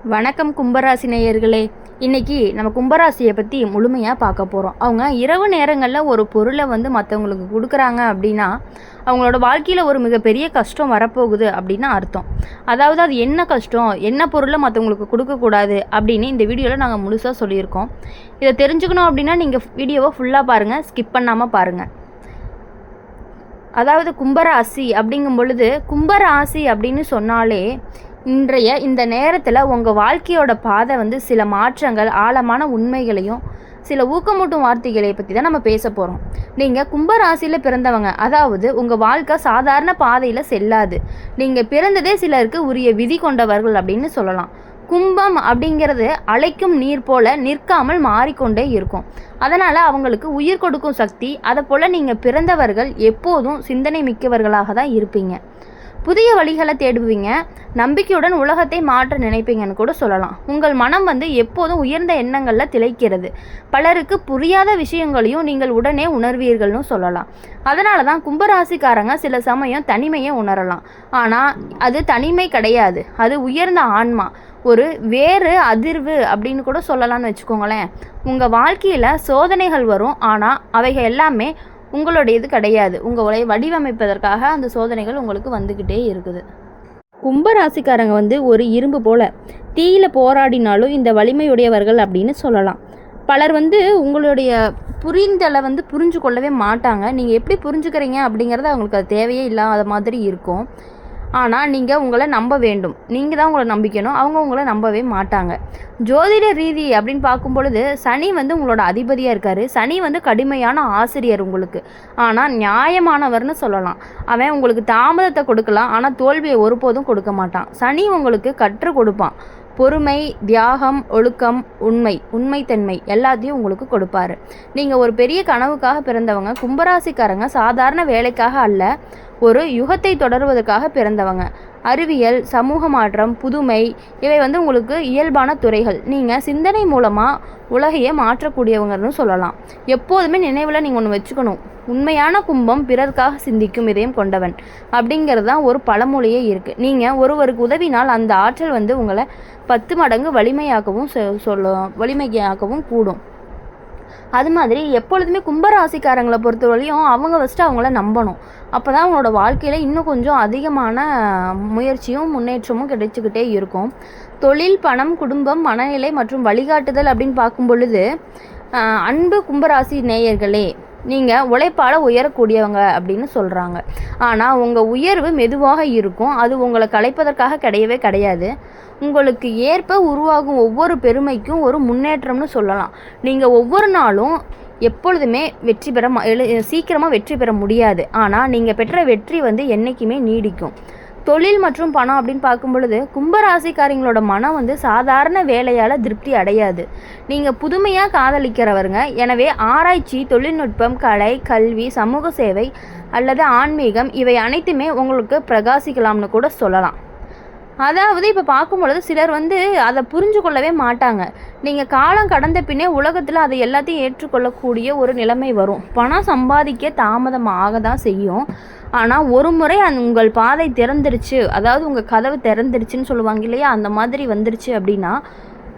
வணக்கம் கும்பராசி நேயர்களே. இன்றைக்கி நம்ம கும்பராசியை பற்றி முழுமையாக பார்க்க போகிறோம். அவங்க இரவு நேரங்களில் ஒரு பொருளை மற்றவங்களுக்கு கொடுக்குறாங்க அப்படின்னா அவங்களோட வாழ்க்கையில் ஒரு மிகப்பெரிய கஷ்டம் வரப்போகுது அப்படின்னு அர்த்தம். அதாவது அது என்ன கஷ்டம், என்ன பொருளை மற்றவங்களுக்கு கொடுக்கக்கூடாது அப்படின்னு இந்த வீடியோவில் நாங்கள் முழுசாக சொல்லியிருக்கோம். இதை தெரிஞ்சுக்கணும் அப்படின்னா நீங்கள் வீடியோவை ஃபுல்லாக பாருங்கள், ஸ்கிப் பண்ணாமல் பாருங்கள். அதாவது கும்பராசி அப்படிங்கும் பொழுது, கும்பராசி அப்படின்னு சொன்னாலே இன்றைய இந்த நேரத்தில் உங்கள் வாழ்க்கையோட பாதை சில மாற்றங்கள், ஆழமான உண்மைகளையும் சில ஊக்கமூட்டும் வார்த்தைகளை பற்றி தான் நம்ம பேச போகிறோம். நீங்கள் கும்பராசியில் பிறந்தவங்க, அதாவது உங்கள் வாழ்க்கை சாதாரண பாதையில் செல்லாது. நீங்கள் பிறந்ததே சிலருக்கு உரிய விதி கொண்டவர்கள் அப்படின்னு சொல்லலாம். கும்பம் அப்படிங்கிறது அலைக்கும் நீர் போல நிற்காமல் மாறிக்கொண்டே இருக்கும். அதனால் அவங்களுக்கு உயிர் கொடுக்கும் சக்தி. அதை போல் நீங்கள் பிறந்தவர்கள் எப்போதும் சிந்தனை மிக்கவர்களாக தான் இருப்பீங்க. புதிய வழிகளை தேடுவீங்க, நம்பிக்கையுடன் உலகத்தை மாற்ற நினைப்பீங்கன்னு கூட சொல்லலாம். உங்கள் மனம் எப்போதும் உயர்ந்த எண்ணங்களில் திளைக்கிறது. பலருக்கு புரியாத விஷயங்களையும் நீங்கள் உடனே உணர்வீர்கள்னு சொல்லலாம். அதனால தான் கும்பராசிக்காரங்க சில சமயம் தனிமையை உணரலாம். ஆனால் அது தனிமை கிடையாது, அது உயர்ந்த ஆன்மா, ஒரு வேறு அதிர்வு அப்படின்னு கூட சொல்லலாம்னு வச்சுக்கோங்களேன். உங்கள் வாழ்க்கையில் சோதனைகள் வரும், ஆனால் அவைகள் எல்லாமே உங்களுடைய இது கிடையாது. உங்களை வடிவமைப்பதற்காக அந்த சோதனைகள் உங்களுக்கு வந்துக்கிட்டே இருக்குது. கும்பராசிக்காரங்க ஒரு இரும்பு போல் தீயில போராடினாலும் இந்த வலிமையுடையவர்கள் அப்படின்னு சொல்லலாம். பலர் உங்களுடைய புரிந்தலை புரிஞ்சு கொள்ளவே மாட்டாங்க. நீங்கள் எப்படி புரிஞ்சுக்கிறீங்க அப்படிங்கிறது அவங்களுக்கு அது தேவையே இல்லாத மாதிரி இருக்கும். ஆனால் நீங்கள் உங்களை நம்ப வேண்டும், நீங்கள் தான் உங்களை நம்பிக்கணும். அவங்க உங்களை நம்பவே மாட்டாங்க. ஜோதிட ரீதி அப்படின்னு பார்க்கும் பொழுது சனி உங்களோட அதிபதியாக இருக்கார். சனி கடுமையான ஆசிரியர் உங்களுக்கு, ஆனால் நியாயமானவர்னு சொல்லலாம். அவன் உங்களுக்கு தாமதத்தை கொடுக்கலாம், ஆனால் தோல்வியை ஒருபோதும் கொடுக்க மாட்டான். சனி உங்களுக்கு கற்றுக் கொடுப்பான். பொறுமை, தியாகம், ஒழுக்கம், உண்மைத்தன்மை எல்லாத்தையும் உங்களுக்கு கொடுப்பாரு. நீங்கள் ஒரு பெரிய கனவுக்காக பிறந்தவங்க. கும்பராசிக்காரங்க சாதாரண வேலைக்காக அல்ல, ஒரு யுகத்தை தொடர்வதற்காக பிறந்தவங்க. அறிவியல், சமூக மாற்றம், புதுமை இவை உங்களுக்கு இயல்பான துறைகள். நீங்கள் சிந்தனை மூலமாக உலகையே மாற்றக்கூடியவங்கன்னு சொல்லலாம். எப்போதுமே நினைவில் நீங்கள் ஒன்று வச்சுக்கணும், உண்மையான கும்பம் பிறர்க்காக சிந்திக்கும் இதயம் கொண்டவன் அப்படிங்கிறது தான் ஒரு பழமொழியே இருக்குது. நீங்கள் ஒருவருக்கு உதவினால் அந்த ஆற்றல் உங்களை 10 மடங்கு வலிமையாகவும் கூடும். அது மாதிரி எப்பொழுதுமே கும்பராசிக்காரங்களை பொறுத்தவரையும் அவங்க ஃபஸ்ட்டு அவங்கள நம்பணும். அப்போ தான் அவங்களோட வாழ்க்கையில் இன்னும் கொஞ்சம் அதிகமான முயற்சியும் முன்னேற்றமும் கிடைச்சிக்கிட்டே இருக்கும். தொழில், பணம், குடும்பம், மனநிலை மற்றும் வழிகாட்டுதல் அப்படின்னு பார்க்கும் பொழுது, அன்பு கும்பராசி நேயர்களே, நீங்கள் உழைப்பால் உயரக்கூடியவங்க அப்படின்னு சொல்கிறாங்க. ஆனால் உங்கள் உயர்வு மெதுவாக இருக்கும். அது உங்களை கலைப்பதற்காக கிடையவே கிடையாது. உங்களுக்கு ஏற்ப உருவாகும் ஒவ்வொரு பெருமைக்கும் ஒரு முன்னேற்றம்னு சொல்லலாம். நீங்கள் ஒவ்வொரு நாளும் எப்பொழுதுமே சீக்கிரமாக வெற்றி பெற முடியாது. ஆனால் நீங்கள் பெற்ற வெற்றி என்றைக்குமே நீடிக்கும். தொழில் மற்றும் பணம் அப்படின்னு பார்க்கும் பொழுது கும்பராசிக்காரங்களோட மனம் சாதாரண வேலையால் திருப்தி அடையாது. நீங்கள் புதுமையாக காதலிக்கிறவருங்க. எனவே ஆராய்ச்சி, தொழில்நுட்பம், கலை, கல்வி, சமூக சேவை அல்லது ஆன்மீகம் இவை அனைத்துமே உங்களுக்கு பிரகாசிக்கலாம்னு கூட சொல்லலாம். அதாவது இப்போ பார்க்கும் பொழுது சிலர் அதை புரிஞ்சு கொள்ளவே மாட்டாங்க. நீங்கள் காலம் கடந்த பின்னே உலகத்தில் அதை எல்லாத்தையும் ஏற்றுக்கொள்ளக்கூடிய ஒரு நிலைமை வரும். பணம் சம்பாதிக்க தாமதமாக தான் செய்யும். ஆனால் ஒரு முறை உங்கள் பாதை திறந்துருச்சு, அதாவது உங்கள் கதவு திறந்துருச்சுன்னு சொல்லுவாங்க இல்லையா, அந்த மாதிரி வந்துருச்சு அப்படின்னா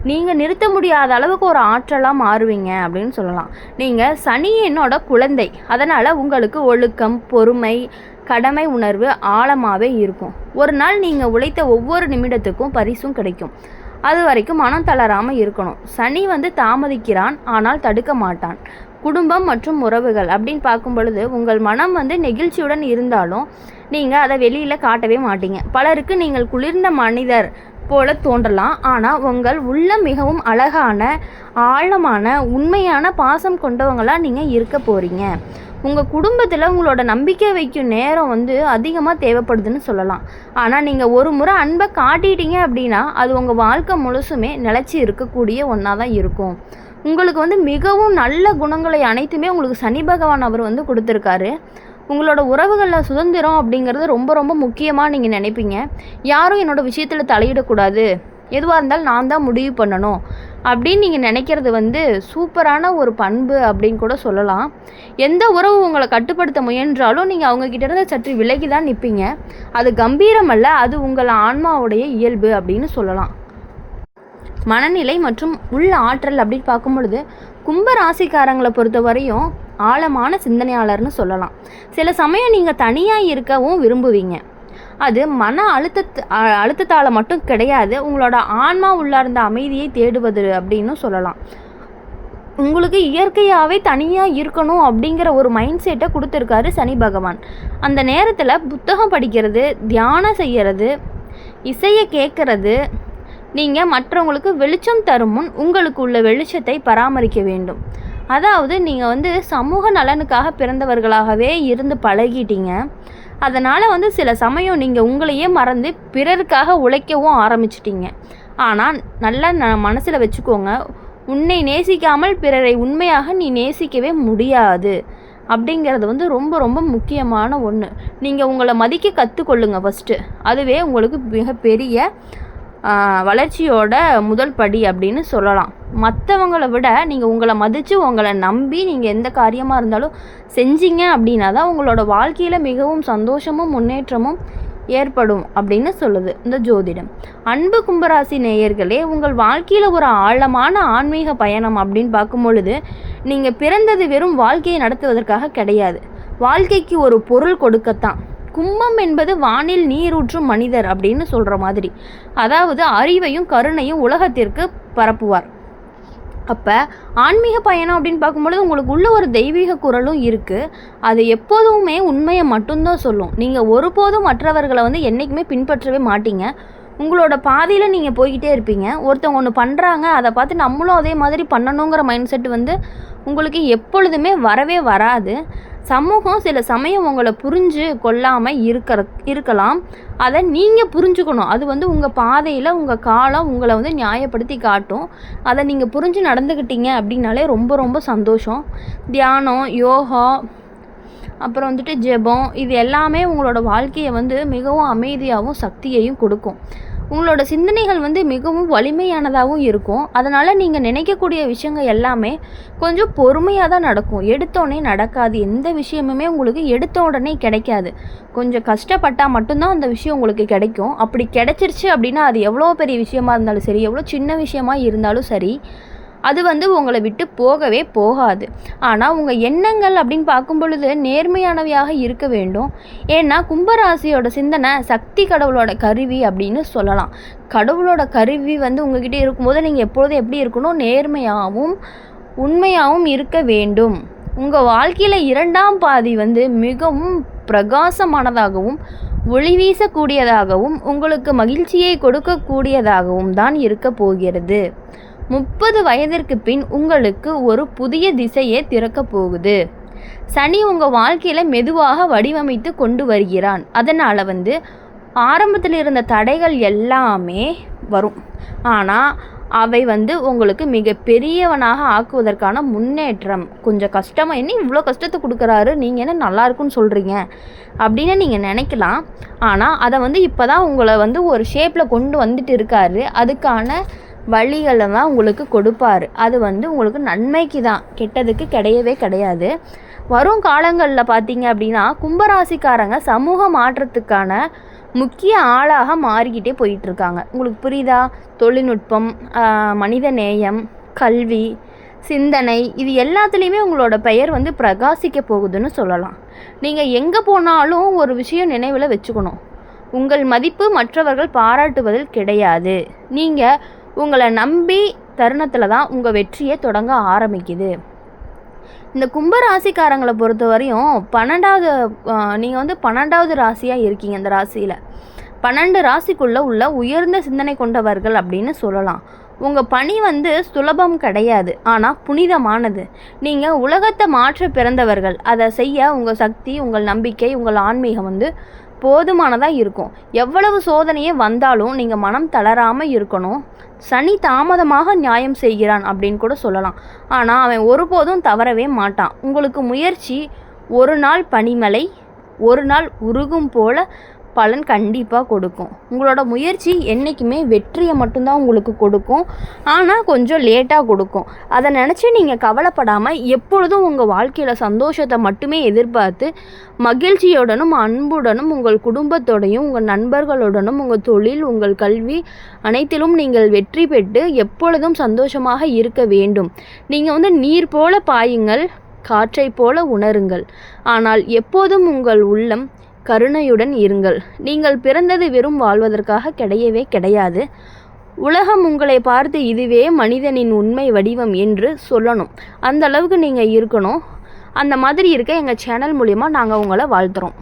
நீங்கள் நிறுத்த முடியாத அளவுக்கு ஒரு ஆற்றலாக மாறுவீங்க அப்படின்னு சொல்லலாம். நீங்கள் சனியினோட குழந்தை, அதனால் உங்களுக்கு ஒழுக்கம், பொறுமை, கடமை உணர்வு ஆழமாகவே இருக்கும். ஒரு நாள் நீங்கள் உழைத்த ஒவ்வொரு நிமிடத்துக்கும் பரிசும் கிடைக்கும். அது வரைக்கும் மனம் தளராமல் இருக்கணும். சனி தாமதிக்கிறான், ஆனால் தடுக்க மாட்டான். குடும்பம் மற்றும் உறவுகள் அப்படின்னு பார்க்கும் பொழுது உங்கள் மனம் நெகிழ்ச்சியுடன் இருந்தாலும் நீங்கள் அதை வெளியில் காட்டவே மாட்டீங்க. பலருக்கு நீங்கள் குளிர்ந்த மனிதர் போல தோன்றலாம், ஆனால் உங்கள் உள்ளம் மிகவும் அழகான, ஆழமான, உண்மையான பாசம் கொண்டவங்களாக நீங்கள் இருக்க போகிறீங்க. உங்கள் குடும்பத்தில் உங்களோட நம்பிக்கை வைக்கும் நேரம் அதிகமாக தேவைப்படுதுன்னு சொல்லலாம். ஆனால் நீங்கள் ஒரு முறை அன்பை காட்டிட்டீங்க அப்படின்னா அது உங்கள் வாழ்க்கை முழுசுமே நிலச்சி இருக்கக்கூடிய ஒன்றா தான் இருக்கும். உங்களுக்கு மிகவும் நல்ல குணங்களை அனைத்துமே உங்களுக்கு சனி பகவான் அவர் கொடுத்துருக்காரு. உங்களோட உறவுகளில் சுதந்திரம் அப்படிங்கிறது ரொம்ப ரொம்ப முக்கியமாக நீங்கள் நினைப்பீங்க. யாரும் என்னோடய விஷயத்தில் தலையிடக்கூடாது, எதுவாக இருந்தாலும் நான் தான் முடிவு பண்ணணும் அப்படின்னு நீங்கள் நினைக்கிறது சூப்பரான ஒரு பண்பு அப்படின்னு கூட சொல்லலாம். எந்த உறவு உங்களை கட்டுப்படுத்த முயன்றாலும் நீங்கள் அவங்கக்கிட்ட இருந்து சற்று விலகி தான் நிற்பீங்க. அது கம்பீரம் அல்ல, அது உங்கள் ஆன்மாவுடைய இயல்பு அப்படின்னு சொல்லலாம். மனநிலை மற்றும் உள்ள ஆற்றல் அப்படின்னு பார்க்கும் பொழுது கும்ப ராசிக்காரங்களை பொறுத்த வரையும் ஆழமான சிந்தனையாளர்னு சொல்லலாம். சில சமயம் நீங்கள் தனியாக இருக்கவும் விரும்புவீங்க. அது மன அழுத்தத்தால் மட்டும் கிடையாது, உங்களோட ஆன்மா உள்ளார்ந்த அமைதியை தேடுவது அப்படின்னு சொல்லலாம். உங்களுக்கு இயற்கையாகவே தனியாக இருக்கணும் அப்படிங்கிற ஒரு மைண்ட் செட்டை கொடுத்துருக்காரு சனி பகவான். அந்த நேரத்தில் புத்தகம் படிக்கிறது, தியானம் செய்கிறது, இசையை கேட்குறது, நீங்கள் மற்றவங்களுக்கு வெளிச்சம் தரும் முன் உங்களுக்கு உள்ள வெளிச்சத்தை பராமரிக்க வேண்டும். அதாவது நீங்கள் சமூக நலனுக்காக பிறந்தவர்களாகவே இருந்து பழகிட்டீங்க. அதனால் சில சமயம் நீங்கள் உங்களையே மறந்து பிறருக்காக உழைக்கவும் ஆரம்பிச்சிட்டிங்க. ஆனால் நல்லா மனசில் வச்சுக்கோங்க, உன்னை நேசிக்காமல் பிறரை உண்மையாக நீ நேசிக்கவே முடியாது அப்படிங்கிறது ரொம்ப ரொம்ப முக்கியமான ஒன்று. நீங்கள் உங்களை மதிக்க கற்றுக்கொள்ளுங்க ஃபஸ்ட்டு. அதுவே உங்களுக்கு மிகப்பெரிய வளர்ச்சியோட முதல் படி அப்படின்னு சொல்லலாம். மற்றவங்களை விட நீங்கள் உங்களை மதித்து உங்களை நம்பி நீங்கள் எந்த காரியமாக இருந்தாலும் செஞ்சீங்க அப்படின்னா தான் உங்களோட வாழ்க்கையில் மிகவும் சந்தோஷமும் முன்னேற்றமும் ஏற்படும் அப்படின்னு சொல்லுது இந்த ஜோதிடம். அன்பு கும்பராசி நேயர்களே, உங்கள் வாழ்க்கையில் ஒரு ஆழமான ஆன்மீக பயணம் அப்படின்னு பார்க்கும் பொழுது நீங்கள் பிறந்தது வெறும் வாழ்க்கையை நடத்துவதற்காக கிடையாது, வாழ்க்கைக்கு ஒரு பொருள் கொடுக்கத்தான். கும்பம் என்பது வானில் நீரூற்றும் மனிதர் அப்படின்னு சொல்கிற மாதிரி, அதாவது அறிவையும் கருணையும் உலகத்திற்கு பரப்புவார். அப்போ ஆன்மீக பயணம் அப்படின்னு பார்க்கும்பொழுது உங்களுக்கு உள்ள ஒரு தெய்வீக குரலும் இருக்குது. அது எப்போதுமே உண்மையை மட்டும்தான் சொல்லும். நீங்கள் ஒருபோதும் மற்றவர்களை என்றைக்குமே பின்பற்றவே மாட்டீங்க. உங்களோட பாதையில் நீங்கள் போய்கிட்டே இருப்பீங்க. ஒருத்தவங்க ஒன்று பண்ணுறாங்க, அதை பார்த்து நம்மளும் அதே மாதிரி பண்ணணுங்கிற மைண்ட் செட் உங்களுக்கு எப்பொழுதுமே வரவே வராது. சமூகம் சில சமயம் உங்களை புரிஞ்சு கொள்ளாமல் இருக்கலாம். அதை நீங்கள் புரிஞ்சுக்கணும். அது உங்கள் பாதையில் உங்கள் காலம் உங்களை நியாயப்படுத்தி காட்டும். அதை நீங்கள் புரிஞ்சு நடந்துக்கிட்டீங்க அப்படின்னாலே ரொம்ப ரொம்ப சந்தோஷம். தியானம், யோகா, அப்புறம் ஜெபம், இது எல்லாமே உங்களோட வாழ்க்கையை மிகவும் அமைதியாகவும் சக்தியையும் கொடுக்கும். உங்களோட சிந்தனைகள் மிகவும் வலிமையானதாகவும் இருக்கும். அதனால் நீங்கள் நினைக்கக்கூடிய விஷயங்கள் எல்லாமே கொஞ்சம் பொறுமையாக தான் நடக்கும். எடுத்தோடனே நடக்காது. எந்த விஷயமுமே உங்களுக்கு எடுத்த உடனே கிடைக்காது. கொஞ்சம் கஷ்டப்பட்டால் மட்டும்தான் அந்த விஷயம் உங்களுக்கு கிடைக்கும். அப்படி கிடைச்சிருச்சு அப்படின்னா அது எவ்வளோ பெரிய விஷயமா இருந்தாலும் சரி, எவ்வளோ சின்ன விஷயமா இருந்தாலும் சரி, அது உங்களை விட்டு போகவே போகாது. ஆனால் உங்கள் எண்ணங்கள் அப்படின்னு பார்க்கும் பொழுது நேர்மையானவையாக இருக்க வேண்டும். ஏன்னா கும்பராசியோட சிந்தனை சக்தி கடவுளோட கருவி அப்படின்னு சொல்லலாம். கடவுளோட கருவி உங்ககிட்ட இருக்கும்போது நீங்கள் எப்பொழுதும் எப்படி இருக்கணும், நேர்மையாகவும் உண்மையாகவும் இருக்க வேண்டும். உங்கள் வாழ்க்கையில் இரண்டாம் பாதி மிகவும் பிரகாசமானதாகவும் ஒளி வீசக்கூடியதாகவும் உங்களுக்கு மகிழ்ச்சியை கொடுக்கக்கூடியதாகவும் தான் இருக்க போகிறது. 30 வயதிற்கு பின் உங்களுக்கு ஒரு புதிய திசையே திறக்கப் போகுது. சனி உங்கள் வாழ்க்கையில் மெதுவாக வடிவமைத்து கொண்டு வருகிறான். அதனால் ஆரம்பத்தில் இருந்த தடைகள் எல்லாமே வரும். ஆனால் அவை உங்களுக்கு மிக பெரியவனாக ஆக்குவதற்கான முன்னேற்றம். கொஞ்சம் கஷ்டமாக, என்ன இவ்வளோ கஷ்டத்தை கொடுக்குறாரு, நீங்கள் என்ன நல்லா இருக்குன்னு சொல்கிறீங்க அப்படின்னு நீங்கள் நினைக்கலாம். ஆனால் அதை இப்போ தான் உங்களை ஒரு ஷேப்பில் கொண்டு வந்துட்டு இருக்காரு. அதுக்கான வழிகளை தான் உங்களுக்கு கொடுப்பார். அது உங்களுக்கு நன்மைக்கு தான், கெட்டதுக்கு கிடையவே கிடையாது. வரும் காலங்களில் பார்த்தீங்க அப்படின்னா கும்பராசிக்காரங்க சமூக மாற்றத்துக்கான முக்கிய ஆளாக மாறிக்கிட்டே போயிட்டுருக்காங்க. உங்களுக்கு புரியுதா? தொழில்நுட்பம், மனித நேயம், கல்வி, சிந்தனை, இது எல்லாத்துலேயுமே உங்களோட பெயர் பிரகாசிக்க போகுதுன்னு சொல்லலாம். நீங்கள் எங்கே போனாலும் ஒரு விஷயம் நினைவில் வச்சுக்கணும், உங்கள் மதிப்பு மற்றவர்கள் பாராட்டுவதில் கிடையாது. நீங்கள் உங்களை நம்பி தருணத்தில் தான் உங்கள் வெற்றியை தொடங்க ஆரம்பிக்குது. இந்த கும்பராசிக்காரங்களை பொறுத்த வரையும் 12வது நீங்கள் 12வது ராசியாக இருக்கீங்க. இந்த ராசியில் 12 ராசிக்குள்ளே உள்ள உயர்ந்த சிந்தனை கொண்டவர்கள் அப்படின்னு சொல்லலாம். உங்கள் பணி சுலபம் கிடையாது, ஆனால் புனிதமானது. நீங்கள் உலகத்தை மாற்ற பிறந்தவர்கள். அதை செய்ய உங்கள் சக்தி, உங்கள் நம்பிக்கை, உங்கள் ஆன்மீகம் போதுமானதாக இருக்கும். எவ்வளவு சோதனையே வந்தாலும் நீங்கள் மனம் தளராமல் இருக்கணும். சனி தாமதமாக நியாயம் செய்கிறான் அப்படின்னு கூட சொல்லலாம். ஆனால் அவன் ஒருபோதும் தவறவே மாட்டான். உங்களுக்கு முயற்சி ஒரு நாள் பனிமலை, ஒரு நாள் உருகும் போல பலன் கண்டிப்பாக கொடுக்கும். உங்களோட முயற்சி என்றைக்குமே வெற்றியை மட்டும்தான் உங்களுக்கு கொடுக்கும். ஆனால் கொஞ்சம் லேட்டாக கொடுக்கும். அதை நினச்சி நீங்கள் கவலைப்படாமல் எப்பொழுதும் உங்கள் வாழ்க்கையில் சந்தோஷத்தை மட்டுமே எதிர்பார்த்து மகிழ்ச்சியுடனும் அன்புடனும் உங்கள் குடும்பத்தோடையும் உங்கள் நண்பர்களுடனும் உங்கள் தொழில் உங்கள் கல்வி அனைத்திலும் நீங்கள் வெற்றி பெற்று எப்பொழுதும் சந்தோஷமாக இருக்க வேண்டும். நீங்கள் நீர் போல பாயுங்கள், காற்றை போல உணருங்கள். ஆனால் எப்போதும் உங்கள் உள்ளம் கருணையுடன் இருங்கள். நீங்கள் பிறந்தது வெறும் வாழ்வதற்காக கிடையவே கிடையாது. உலகம் உங்களை பார்த்து இதுவே மனிதனின் உண்மை வடிவம் என்று சொல்லணும். அந்த அளவுக்கு நீங்கள் இருக்கணும். அந்த மாதிரி இருக்க எங்கள் சேனல் மூலிமா நாங்கள் உங்களை வாழ்த்துறோம்.